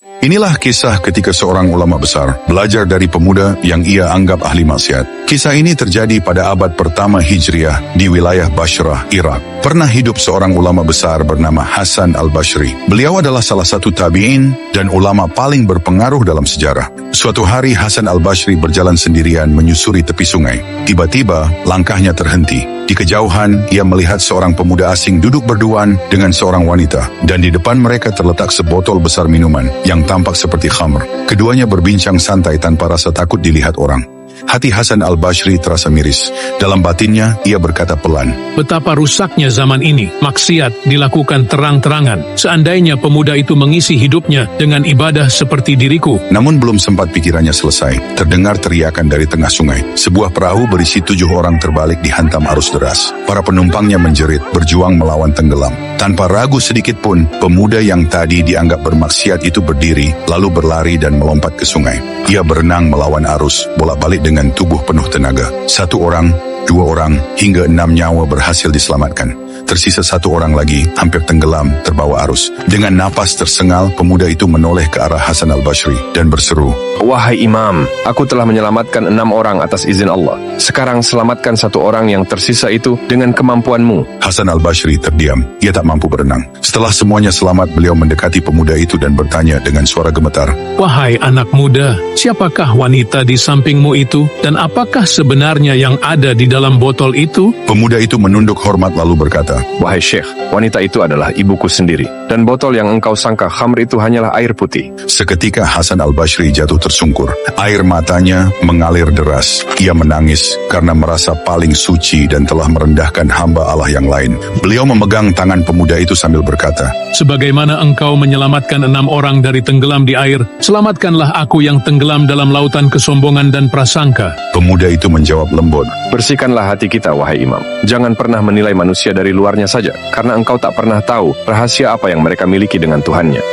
Inilah kisah ketika seorang ulama besar belajar dari pemuda yang ia anggap ahli maksiat. Kisah ini terjadi pada abad pertama Hijriah di wilayah Bashrah, Irak. Pernah hidup seorang ulama besar bernama Hasan al-Bashri. Beliau adalah salah satu tabi'in dan ulama paling berpengaruh dalam sejarah. Suatu hari Hasan al-Bashri berjalan sendirian menyusuri tepi sungai. Tiba-tiba langkahnya terhenti. Di kejauhan, ia melihat seorang pemuda asing duduk berduaan dengan seorang wanita. Dan di depan mereka terletak sebotol besar minuman yang tampak seperti khamr. Keduanya berbincang santai tanpa rasa takut dilihat orang. Hati Hasan al-Bashri terasa miris. Dalam batinnya, ia berkata pelan, "Betapa rusaknya zaman ini. Maksiat dilakukan terang-terangan. Seandainya pemuda itu mengisi hidupnya dengan ibadah seperti diriku." Namun belum sempat pikirannya selesai, terdengar teriakan dari tengah sungai. Sebuah perahu berisi 7 orang terbalik dihantam arus deras. Para penumpangnya menjerit, berjuang melawan tenggelam. Tanpa ragu sedikit pun, pemuda yang tadi dianggap bermaksiat itu berdiri, lalu berlari dan melompat ke sungai. Ia berenang melawan arus, bolak-balik dengan tubuh penuh tenaga. 1 orang, 2 orang, hingga 6 nyawa berhasil diselamatkan. Tersisa 1 orang lagi, hampir tenggelam, terbawa arus. Dengan napas tersengal, pemuda itu menoleh ke arah Hasan al-Bashri dan berseru, "Wahai Imam, aku telah menyelamatkan 6 orang atas izin Allah. Sekarang selamatkan 1 orang yang tersisa itu dengan kemampuanmu." Hasan al-Bashri terdiam, ia tak mampu berenang. Setelah semuanya selamat, beliau mendekati pemuda itu dan bertanya dengan suara gemetar, "Wahai anak muda, siapakah wanita di sampingmu itu? Dan apakah sebenarnya yang ada di dalam botol itu?" Pemuda itu menunduk hormat lalu berkata, "Wahai Syekh, wanita itu adalah ibuku sendiri. Dan botol yang engkau sangka khamr itu hanyalah air putih." Seketika Hasan al-Bashri jatuh tersungkur. Air matanya mengalir deras. Ia menangis karena merasa paling suci dan telah merendahkan hamba Allah yang lain. Beliau memegang tangan pemuda itu sambil berkata, "Sebagaimana engkau menyelamatkan 6 orang dari tenggelam di air, selamatkanlah aku yang tenggelam dalam lautan kesombongan dan prasangka." Pemuda itu menjawab lembut, "Bersihkanlah hati kita, wahai Imam. Jangan pernah menilai manusia dari luarnya saja, karena engkau tak pernah tahu rahasia apa yang mereka miliki dengan Tuhannya.